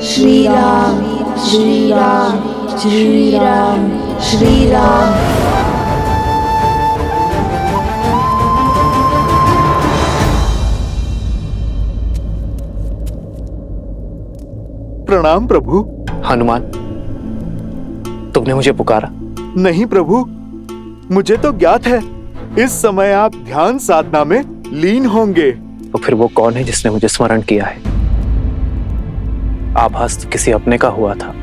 श्री राम श्री राम श्री राम श्री राम। प्रणाम प्रभु। हनुमान, तुमने मुझे पुकारा? नहीं प्रभु, मुझे तो ज्ञात है इस समय आप ध्यान साधना में लीन होंगे। तो फिर वो कौन है जिसने मुझे स्मरण किया है? आभास तो किसी अपने का हुआ था,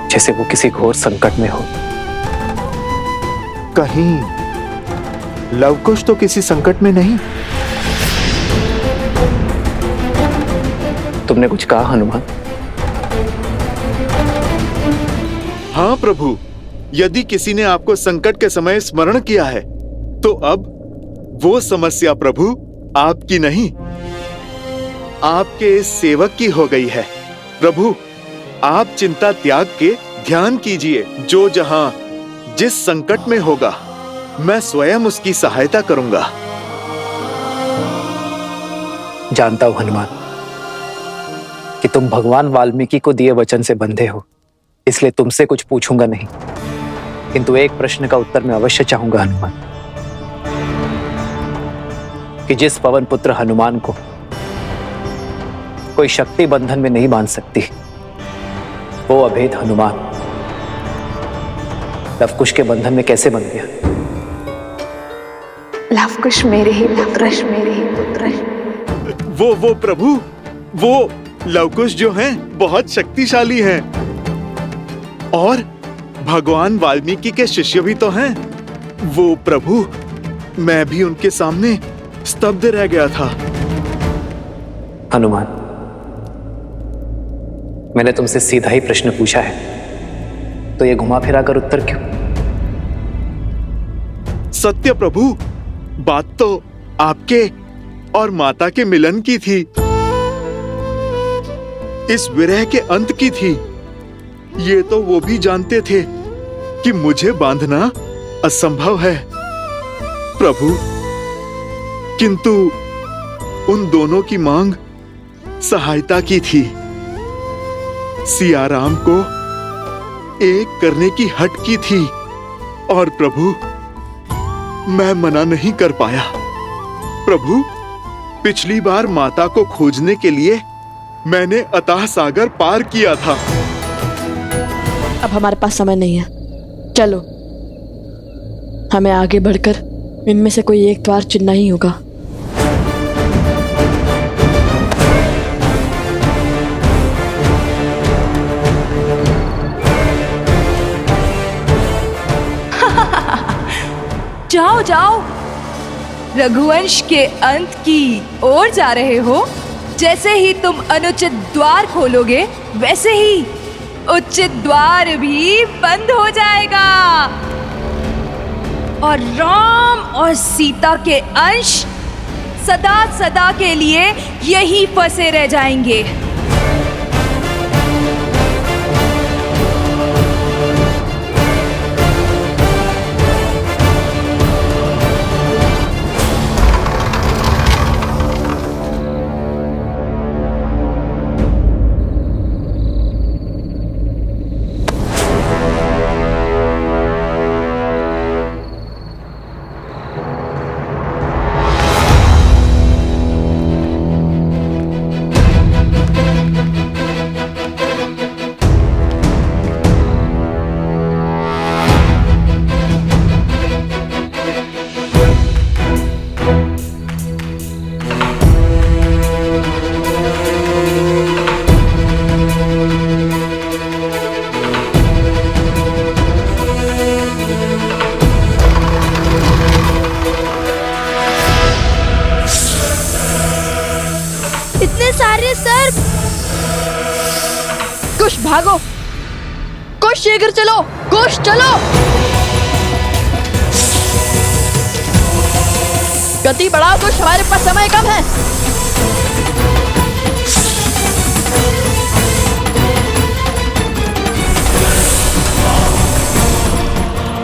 जैसे वो किसी घोर संकट में हो। कहीं लवकुश तो किसी संकट में नहीं? तुमने कुछ कहा हनुमान? हाँ प्रभु, यदि किसी ने आपको संकट के समय स्मरण किया है तो अब वो समस्या प्रभु आपकी नहीं, आपके इस सेवक की हो गई है। प्रभु, आप चिंता त्याग के ध्यान कीजिए। जो जहां जिस संकट में होगा मैं स्वयं उसकी सहायता करूंगा। जानता हूं हनुमान कि तुम भगवान वाल्मीकि को दिए वचन से बंधे हो, इसलिए तुमसे कुछ पूछूंगा नहीं, किंतु एक प्रश्न का उत्तर मैं अवश्य चाहूंगा हनुमान, कि जिस पवन पुत्र हनुमान को कोई शक्ति बंधन में नहीं बांध सकती, वो अभेद हनुमान लवकुश के बंधन में कैसे बन गया? लवकुश मेरे ही पुत्र, मेरे ही पुत्र। वो प्रभु, वो लवकुश जो हैं बहुत शक्तिशाली हैं और भगवान वाल्मीकि के शिष्य भी तो हैं। वो प्रभु, मैं भी उनके सामने स्तब्ध रह गया था। हनुमान, मैंने तुमसे सीधा ही प्रश्न पूछा है, तो ये घुमा फिरा कर उत्तर क्यों? सत्य प्रभु, बात तो आपके और माता के मिलन की थी, इस विरह के अंत की थी। ये तो वो भी जानते थे कि मुझे बांधना असंभव है प्रभु, किंतु उन दोनों की मांग सहायता की थी। सिया राम को एक करने की हट की थी और प्रभु मैं मना नहीं कर पाया। प्रभु, पिछली बार माता को खोजने के लिए मैंने अथाह सागर पार किया था। अब हमारे पास समय नहीं है, चलो हमें आगे बढ़कर इनमें से कोई एक द्वार चुनना ही होगा। जाओ जाओ, रघुवंश के अंत की ओर जा रहे हो। जैसे ही तुम अनुचित द्वार खोलोगे, वैसे ही उचित द्वार भी बंद हो जाएगा और राम और सीता के अंश सदा सदा के लिए यहीं फंसे रह जाएंगे। सारे सर्प! कुश भागो, कुश शीघ्र चलो, कुश चलो। गति बढ़ाओ कुश, हमारे पास समय कम है।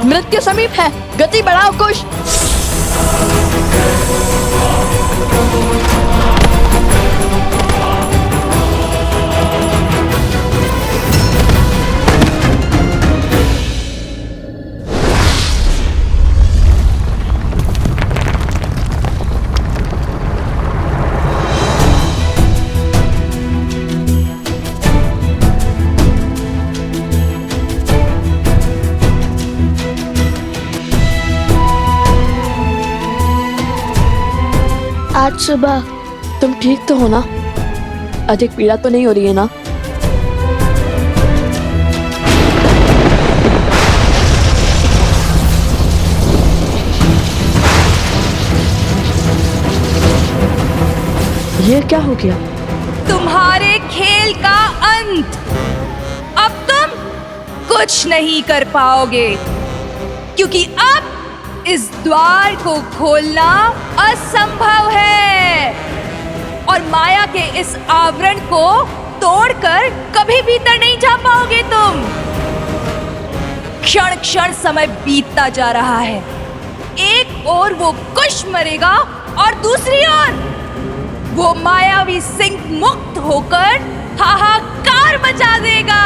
मृत्यु समीप है, गति बढ़ाओ कुश। आज सुबह। तुम ठीक तो हो ना? अधिक पीड़ा तो नहीं हो रही है ना? ये क्या हो गया? तुम्हारे खेल का अंत। अब तुम कुछ नहीं कर पाओगे, क्योंकि अब इस द्वार को खोलना असंभव है और माया के इस आवरण को तोड़कर कभी भीतर नहीं जा पाओगे तुम। क्षण क्षण समय बीतता जा रहा है। एक ओर वो कुश मरेगा और दूसरी ओर वो मायावी सिंह मुक्त होकर हाहाकार मचा देगा।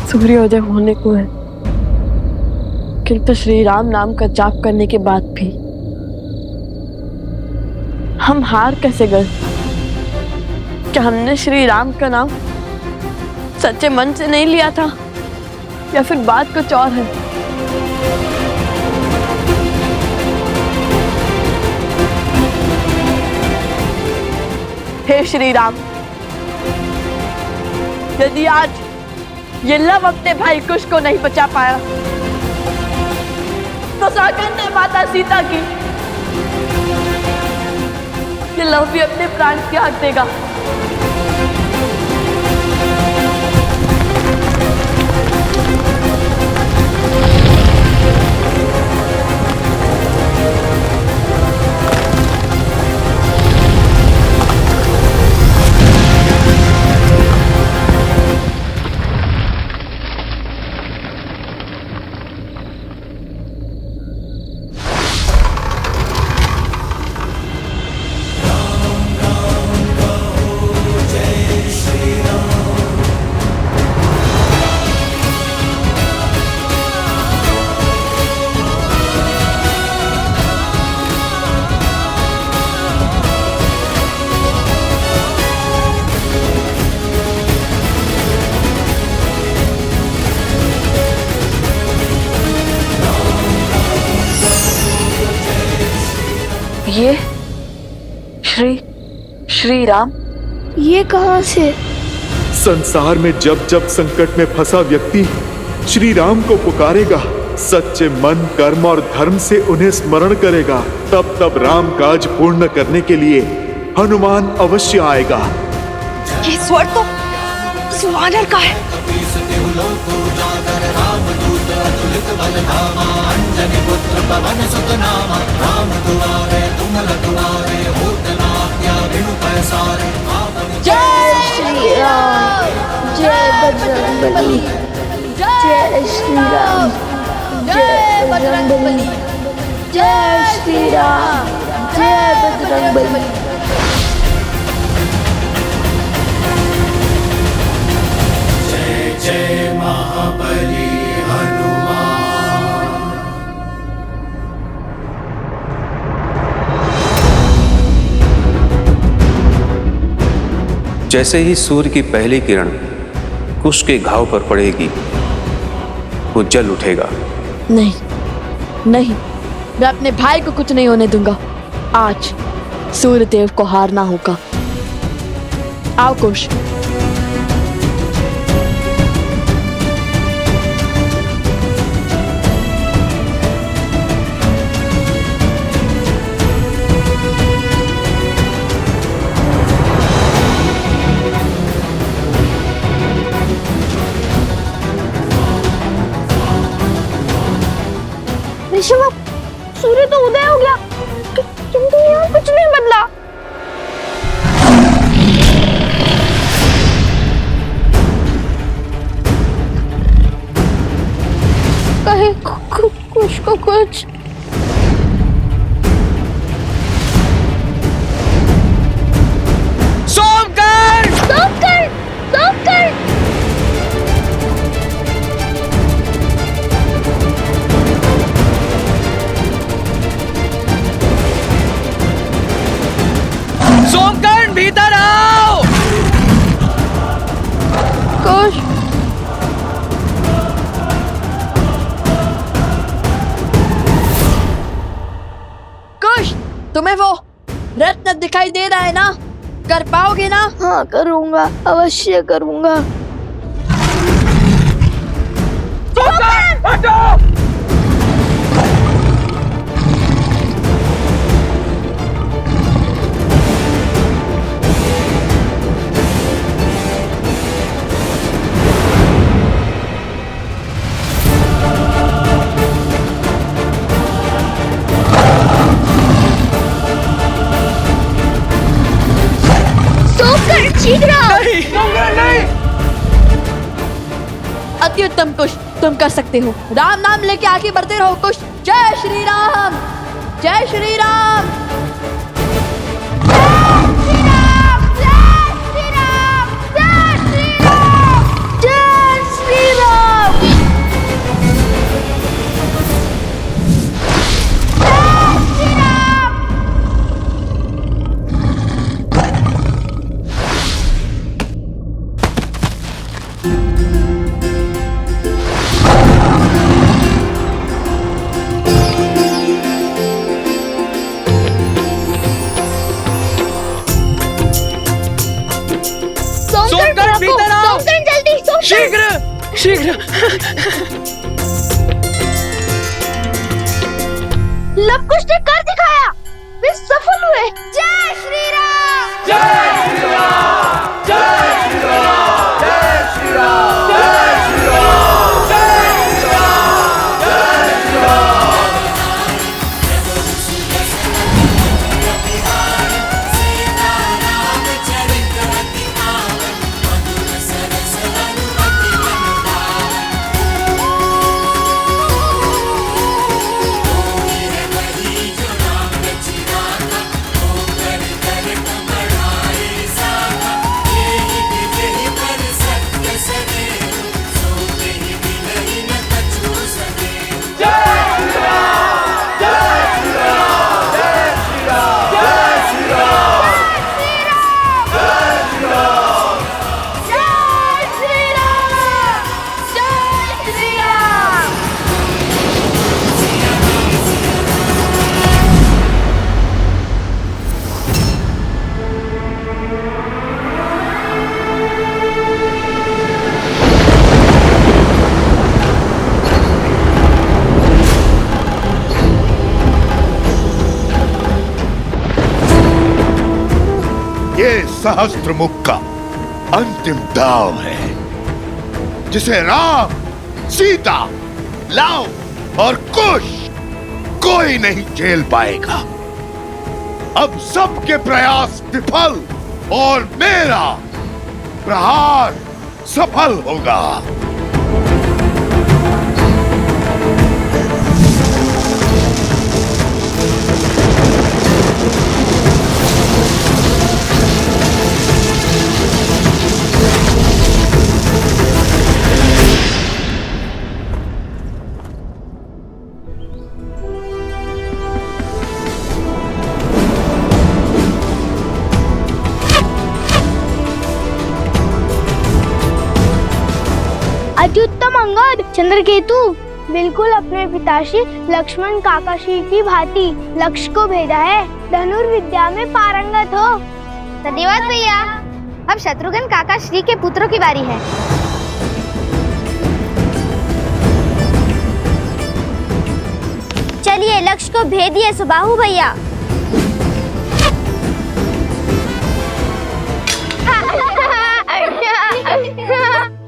सूर्योदय होने को है, किंतु श्री राम नाम का जाप करने के बाद भी हम हार कैसे गए? क्या हमने श्री राम का नाम सच्चे मन से नहीं लिया था, या फिर बात कुछ और है? हे श्री राम, यदि आज ये लव अपने भाई कुश को नहीं बचा पाया, तो सौगंध है माता सीता की, ये लव भी अपने प्राण त्याग देगा। ये श्री राम ये कहाँ से? संसार में जब जब संकट में फंसा व्यक्ति श्री राम को पुकारेगा, सच्चे मन, कर्म और धर्म से उन्हें स्मरण करेगा, तब तब राम काज पूर्ण करने के लिए हनुमान अवश्य आएगा। ये स्वर तो सुवानर का है। जय श्री राम, जय बजरंगबली, जय श्री राम, जय बजरंगबली, जय श्री राम, जय बजरंगबली। जय जय महाबली हनुमान। जैसे ही सूर्य की पहली किरण कुश के घाव पर पड़ेगी, वो जल उठेगा। नहीं नहीं, मैं अपने भाई को कुछ नहीं होने दूंगा। आज सूर्यदेव को हारना होगा। आओ कुश। ऋषभ, सूर्य तो उदय हो गया, किंतु यहाँ कुछ नहीं बदला। कहीं कुछ को कुछ। सोमकर! सोमकर! सोमकर! कुश, कुश, तुम्हें वो रत्न दिखाई दे रहा है ना? कर पाओगे ना? हाँ करूँगा, अवश्य करूँगा। अति उत्तम कुश, तुम कर सकते हो। राम नाम लेके आगे बढ़ते रहो कुश। जय श्री राम, जय श्री राम। शीघ्र शीघ्र। लवकुश ने कर दिखाया, वे सफल हुए। जय श्री राम, जय श्री राम, जय श्री राम, जय श्री राम, जय श्री राम, जय श्री राम, जय श्री राम। ये सहस्त्रमुख का अंतिम दाव है, जिसे राम, सीता, लव और कुश कोई नहीं झेल पाएगा। अब सबके प्रयास विफल और मेरा प्रहार सफल होगा। अत्युत्तम अंगद, चंद्रकेतु, बिल्कुल अपने पिताश्री लक्ष्मण काकाश्री की भांति लक्ष्य को भेदा है। धनुर्विद्या में पारंगत हो। धन्यवाद भैया। अब शत्रुघ्न काकाश्री के पुत्रों की बारी है। चलिए लक्ष्य को भेदिए सुबाहु भैया।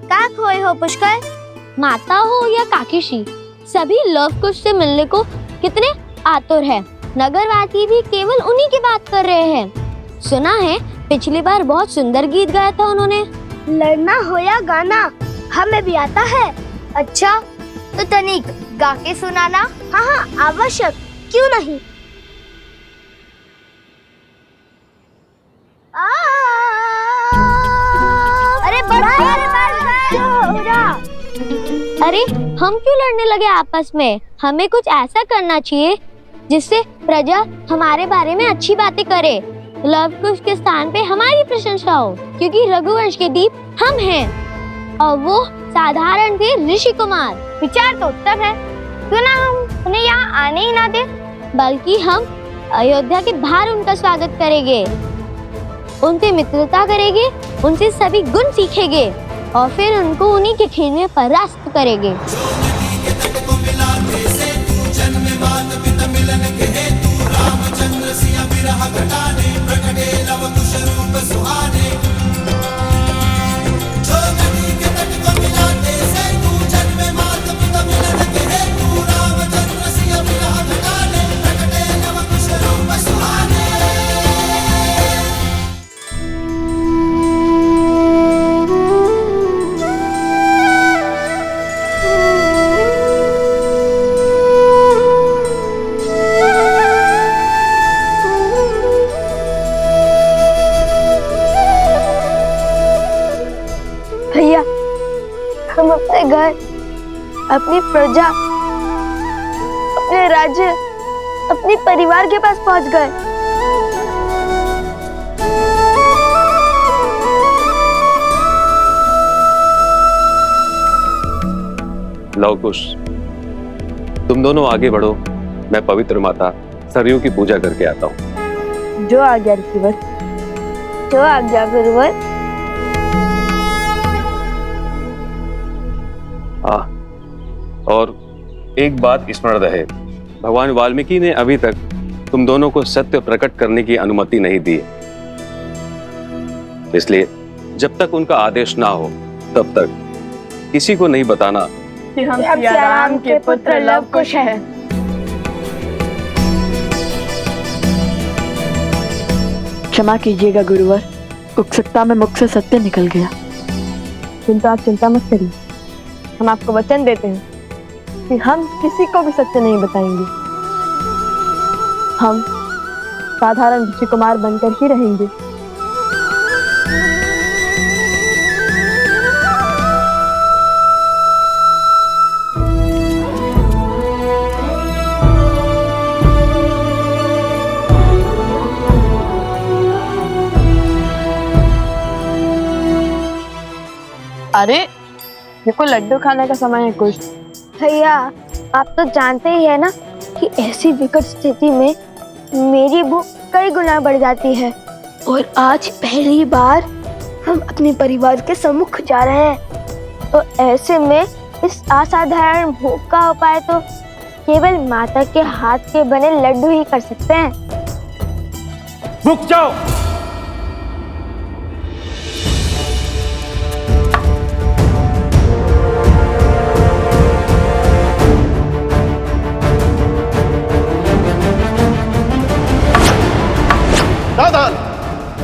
का खोए हो पुष्कर? माता हो या काकीशी, सभी लवकुश से मिलने को कितने आतुर हैं। नगरवासी भी केवल उन्हीं की बात कर रहे हैं। सुना है पिछली बार बहुत सुंदर गीत गाया था उन्होंने। लड़ना हो या गाना हमें भी आता है। अच्छा तो तनिक गा के सुनाना। हाँ हाँ आवश्यक, क्यों नहीं। अरे अरे हम क्यों लड़ने लगे आपस में? हमें कुछ ऐसा करना चाहिए जिससे प्रजा हमारे बारे में अच्छी बातें करे। लवकुश के स्थान पे हमारी प्रशंसा हो, क्योंकि रघुवंश के दीप हम हैं। और वो साधारण थे ऋषि कुमार। विचार तो उत्तम है, क्यों ना हम उन्हें यहाँ आने ही ना दे। बल्कि हम अयोध्या के बाहर उनका स्वागत करेंगे, उनसे मित्रता करेंगे, उनसे सभी गुण सीखेंगे और फिर उनको उन्हीं के खेल में परास्त करेंगे। भैया, हम अपने घर, अपनी प्रजा, अपने राज्य, अपने परिवार के पास पहुंच गए। लव कुश, तुम दोनों आगे बढ़ो, मैं पवित्र माता सरयू की पूजा करके आता हूँ। जो आज्ञा ऋषिवर। जो आज्ञा गुरुवर। और एक बात स्मरण रहे, भगवान वाल्मीकि ने अभी तक तुम दोनों को सत्य प्रकट करने की अनुमति नहीं दी, इसलिए जब तक उनका आदेश ना हो तब तक किसी को नहीं बताना कि हम सिया राम के पुत्र लव कुश हैं। क्षमा कीजिएगा गुरुवर, उत्सुकता में मुख से सत्य निकल गया। किंतु आप चिंता मत करिए, हम आपको वचन देते हैं कि हम किसी को भी सत्य नहीं बताएंगे। हम साधारण ऋषि कुमार बनकर ही रहेंगे। अरे ये कोई लड्डू खाने का समय है कुछ? भैया, आप तो जानते ही है ना कि ऐसी विकट स्थिति में मेरी भूख कई गुना बढ़ जाती है, और आज पहली बार हम अपने परिवार के सम्मुख जा रहे हैं, तो ऐसे में इस असाधारण भूख का उपाय तो केवल माता के हाथ के बने लड्डू ही कर सकते हैं। रुक जाओ। सावधान,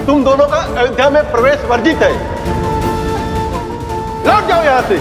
तुम दोनों का अयोध्या में प्रवेश वर्जित है। लौट जाओ यहाँ से।